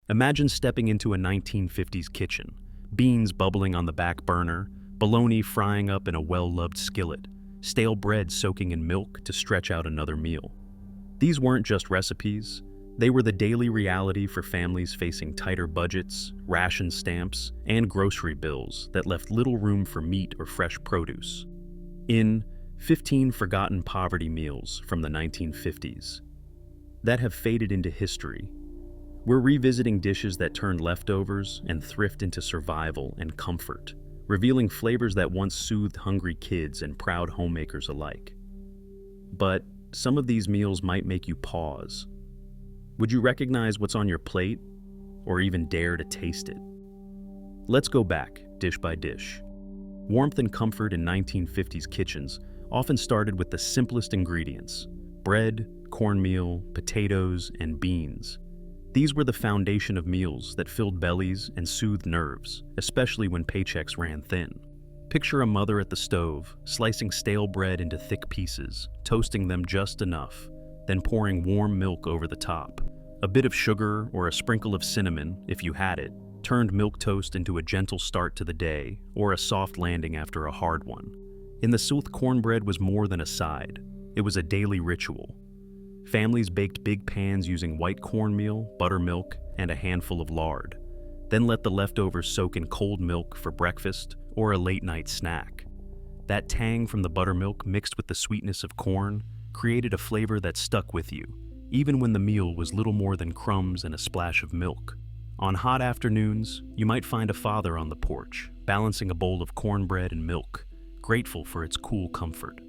Imagine stepping into a 1950s kitchen, beans bubbling on the back burner, bologna frying up in a well-loved skillet, stale bread soaking in milk to stretch out another meal. These weren't just recipes, they were the daily reality for families facing tighter budgets, ration stamps, and grocery bills that left little room for meat or fresh produce. In 15 Forgotten Poverty Meals from the 1950s, that have faded into history, we're revisiting dishes that turned leftovers and thrift into survival and comfort, revealing flavors that once soothed hungry kids and proud homemakers alike. But some of these meals might make you pause. Would you recognize what's on your plate, or even dare to taste it? Let's go back, dish by dish. Warmth and comfort in 1950s kitchens often started with the simplest ingredients: bread, cornmeal, potatoes, and beans. These were the foundation of meals that filled bellies and soothed nerves, especially when paychecks ran thin. Picture a mother at the stove, slicing stale bread into thick pieces, toasting them just enough, then pouring warm milk over the top. A bit of sugar or a sprinkle of cinnamon, if you had it, turned milk toast into a gentle start to the day or a soft landing after a hard one. In the South, cornbread was more than a side. It was a daily ritual. Families baked big pans using white cornmeal, buttermilk, and a handful of lard, then let the leftovers soak in cold milk for breakfast or a late-night snack. That tang from the buttermilk mixed with the sweetness of corn created a flavor that stuck with you, even when the meal was little more than crumbs and a splash of milk. On hot afternoons, you might find a father on the porch, balancing a bowl of cornbread and milk, grateful for its cool comfort.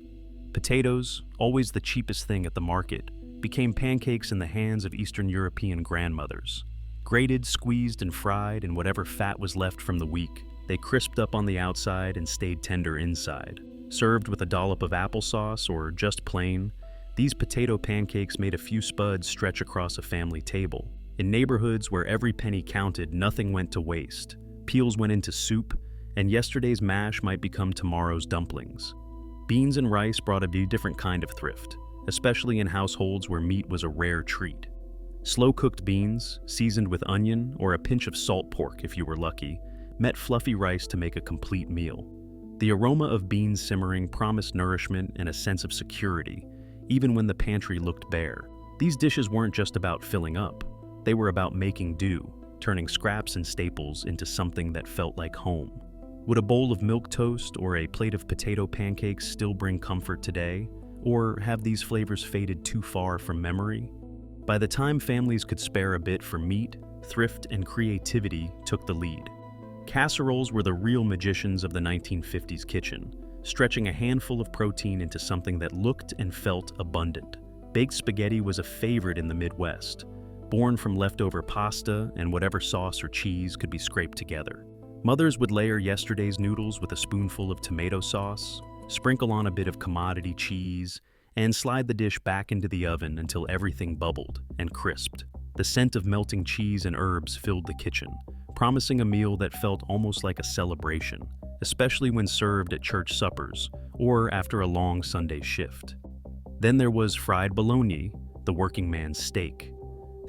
Potatoes, always the cheapest thing at the market, became pancakes in the hands of Eastern European grandmothers. Grated, squeezed, and fried in whatever fat was left from the week, they crisped up on the outside and stayed tender inside. Served with a dollop of applesauce or just plain, these potato pancakes made a few spuds stretch across a family table. In neighborhoods where every penny counted, nothing went to waste. Peels went into soup, and yesterday's mash might become tomorrow's dumplings. Beans and rice brought a different kind of thrift, especially in households where meat was a rare treat. Slow-cooked beans, seasoned with onion or a pinch of salt pork if you were lucky, met fluffy rice to make a complete meal. The aroma of beans simmering promised nourishment and a sense of security, even when the pantry looked bare. These dishes weren't just about filling up. They were about making do, turning scraps and staples into something that felt like home. Would a bowl of milk toast or a plate of potato pancakes still bring comfort today? Or have these flavors faded too far from memory? By the time families could spare a bit for meat, thrift and creativity took the lead. Casseroles were the real magicians of the 1950s kitchen, stretching a handful of protein into something that looked and felt abundant. Baked spaghetti was a favorite in the Midwest, born from leftover pasta and whatever sauce or cheese could be scraped together. Mothers would layer yesterday's noodles with a spoonful of tomato sauce, sprinkle on a bit of commodity cheese, and slide the dish back into the oven until everything bubbled and crisped. The scent of melting cheese and herbs filled the kitchen, promising a meal that felt almost like a celebration, especially when served at church suppers or after a long Sunday shift. Then there was fried bologna, the working man's steak.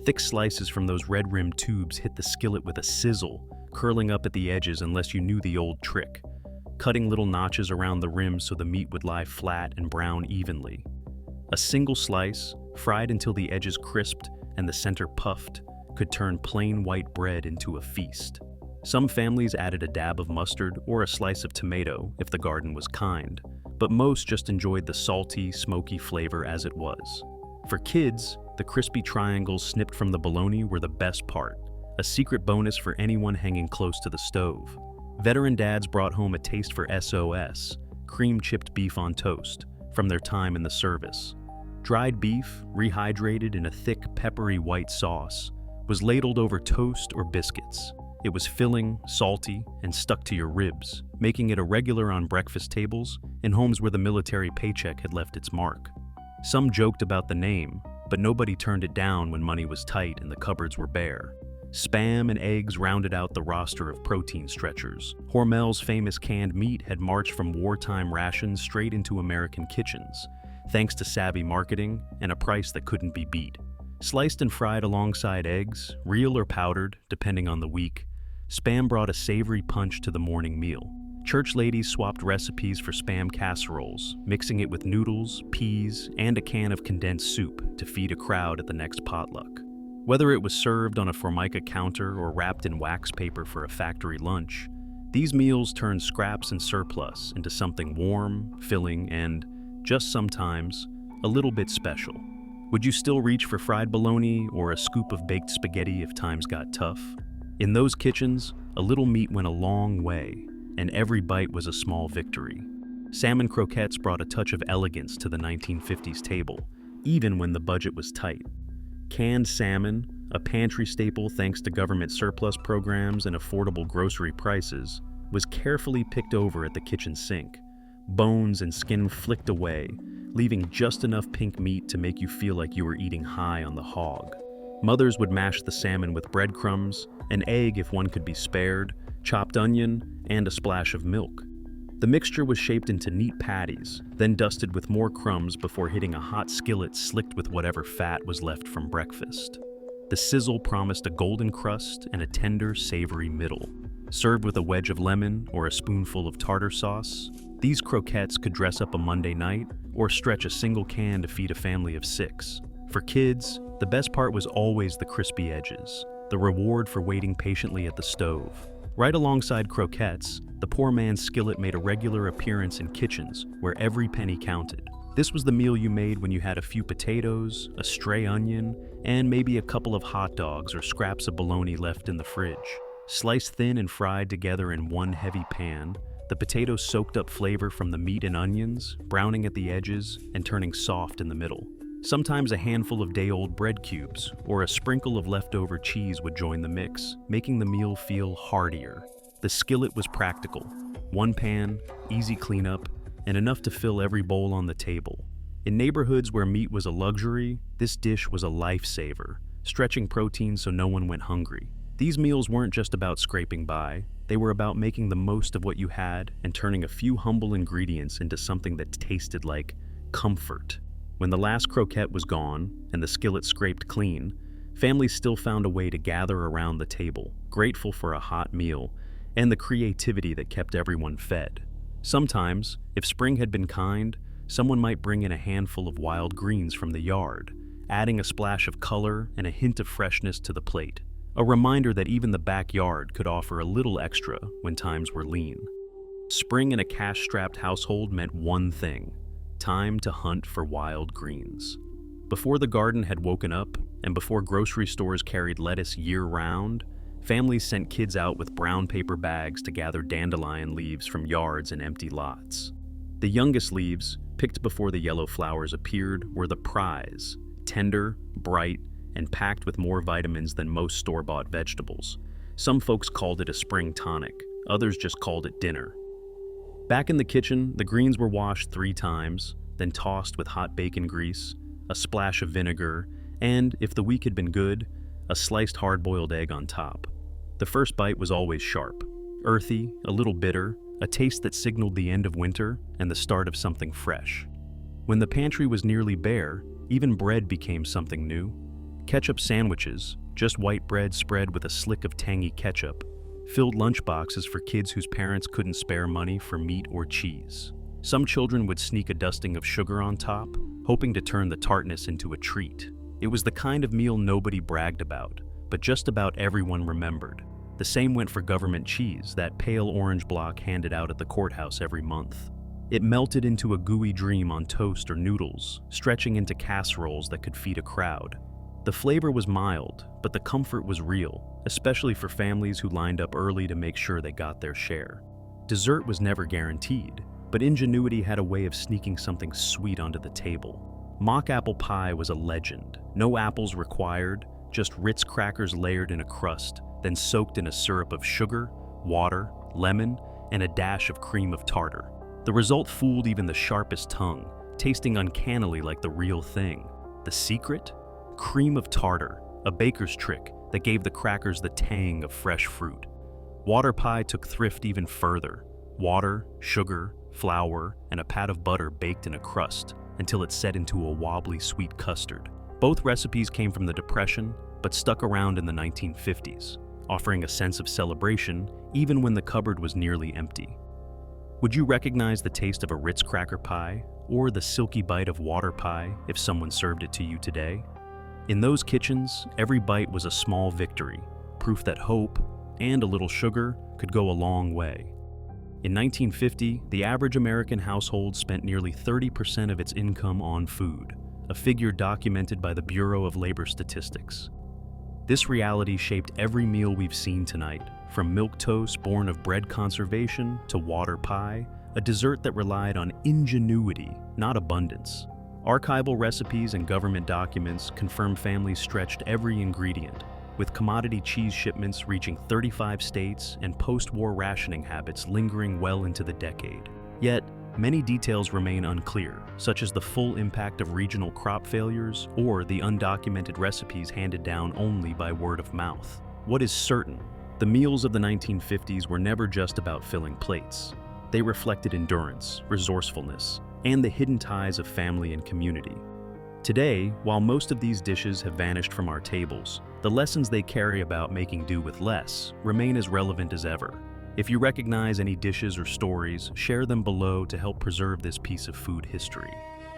Thick slices from those red-rimmed tubes hit the skillet with a sizzle, curling up at the edges unless you knew the old trick, cutting little notches around the rim so the meat would lie flat and brown evenly. A single slice, fried until the edges crisped and the center puffed, could turn plain white bread into a feast. Some families added a dab of mustard or a slice of tomato if the garden was kind, but most just enjoyed the salty, smoky flavor as it was. For kids, the crispy triangles snipped from the bologna were the best part, a secret bonus for anyone hanging close to the stove. Veteran dads brought home a taste for SOS, cream-chipped beef on toast, from their time in the service. Dried beef, rehydrated in a thick, peppery white sauce, was ladled over toast or biscuits. It was filling, salty, and stuck to your ribs, making it a regular on breakfast tables in homes where the military paycheck had left its mark. Some joked about the name, but nobody turned it down when money was tight and the cupboards were bare. Spam and eggs rounded out the roster of protein stretchers. Hormel's famous canned meat had marched from wartime rations straight into American kitchens, thanks to savvy marketing and a price that couldn't be beat. Sliced and fried alongside eggs, real or powdered, depending on the week, Spam brought a savory punch to the morning meal. Church ladies swapped recipes for Spam casseroles, mixing it with noodles, peas, and a can of condensed soup to feed a crowd at the next potluck. Whether it was served on a Formica counter or wrapped in wax paper for a factory lunch, these meals turned scraps and surplus into something warm, filling, and, just sometimes, a little bit special. Would you still reach for fried bologna or a scoop of baked spaghetti if times got tough? In those kitchens, a little meat went a long way, and every bite was a small victory. Salmon croquettes brought a touch of elegance to the 1950s table, even when the budget was tight. Canned salmon, a pantry staple thanks to government surplus programs and affordable grocery prices, was carefully picked over at the kitchen sink, bones and skin flicked away, leaving just enough pink meat to make you feel like you were eating high on the hog. Mothers would mash the salmon with breadcrumbs, an egg if one could be spared, chopped onion, and a splash of milk. The mixture was shaped into neat patties, then dusted with more crumbs before hitting a hot skillet slicked with whatever fat was left from breakfast. The sizzle promised a golden crust and a tender, savory middle. Served with a wedge of lemon or a spoonful of tartar sauce, these croquettes could dress up a Monday night or stretch a single can to feed a family of 6. For kids, the best part was always the crispy edges, the reward for waiting patiently at the stove. Right alongside croquettes, the poor man's skillet made a regular appearance in kitchens where every penny counted. This was the meal you made when you had a few potatoes, a stray onion, and maybe a couple of hot dogs or scraps of bologna left in the fridge. Sliced thin and fried together in one heavy pan, the potatoes soaked up flavor from the meat and onions, browning at the edges and turning soft in the middle. Sometimes a handful of day-old bread cubes or a sprinkle of leftover cheese would join the mix, making the meal feel heartier. The skillet was practical. One pan, easy cleanup, and enough to fill every bowl on the table. In neighborhoods where meat was a luxury, this dish was a lifesaver, stretching protein so no one went hungry. These meals weren't just about scraping by. They were about making the most of what you had and turning a few humble ingredients into something that tasted like comfort. When the last croquette was gone and the skillet scraped clean, families still found a way to gather around the table, grateful for a hot meal and the creativity that kept everyone fed. Sometimes, if spring had been kind, someone might bring in a handful of wild greens from the yard, adding a splash of color and a hint of freshness to the plate. A reminder that even the backyard could offer a little extra when times were lean. Spring in a cash-strapped household meant one thing: time to hunt for wild greens. Before the garden had woken up, and before grocery stores carried lettuce year-round, families sent kids out with brown paper bags to gather dandelion leaves from yards and empty lots. The youngest leaves, picked before the yellow flowers appeared, were the prize, tender, bright, and packed with more vitamins than most store-bought vegetables. Some folks called it a spring tonic, others just called it dinner. Back in the kitchen, the greens were washed 3 times, then tossed with hot bacon grease, a splash of vinegar, and, if the week had been good, a sliced hard-boiled egg on top. The first bite was always sharp, earthy, a little bitter, a taste that signaled the end of winter and the start of something fresh. When the pantry was nearly bare, even bread became something new. Ketchup sandwiches, just white bread spread with a slick of tangy ketchup, filled lunchboxes for kids whose parents couldn't spare money for meat or cheese. Some children would sneak a dusting of sugar on top, hoping to turn the tartness into a treat. It was the kind of meal nobody bragged about, but just about everyone remembered. The same went for government cheese, that pale orange block handed out at the courthouse every month. It melted into a gooey dream on toast or noodles, stretching into casseroles that could feed a crowd. The flavor was mild, but the comfort was real, especially for families who lined up early to make sure they got their share. Dessert was never guaranteed, but ingenuity had a way of sneaking something sweet onto the table. Mock apple pie was a legend. No apples required, just Ritz crackers layered in a crust, then soaked in a syrup of sugar, water, lemon, and a dash of cream of tartar. The result fooled even the sharpest tongue, tasting uncannily like the real thing. The secret? Cream of tartar, a baker's trick that gave the crackers the tang of fresh fruit. Water pie took thrift even further. Water, sugar, flour, and a pat of butter baked in a crust until it set into a wobbly sweet custard. Both recipes came from the Depression, but stuck around in the 1950s, offering a sense of celebration even when the cupboard was nearly empty. Would you recognize the taste of a Ritz cracker pie or the silky bite of water pie if someone served it to you today? In those kitchens, every bite was a small victory, proof that hope and a little sugar could go a long way. In 1950, the average American household spent nearly 30% of its income on food, a figure documented by the Bureau of Labor Statistics. This reality shaped every meal we've seen tonight, from milquetoast born of bread conservation to water pie, a dessert that relied on ingenuity, not abundance. Archival recipes and government documents confirm families stretched every ingredient, with commodity cheese shipments reaching 35 states and post-war rationing habits lingering well into the decade. Yet, many details remain unclear, such as the full impact of regional crop failures or the undocumented recipes handed down only by word of mouth. What is certain, the meals of the 1950s were never just about filling plates. They reflected endurance, resourcefulness, and the hidden ties of family and community. Today, while most of these dishes have vanished from our tables, the lessons they carry about making do with less remain as relevant as ever. If you recognize any dishes or stories, share them below to help preserve this piece of food history.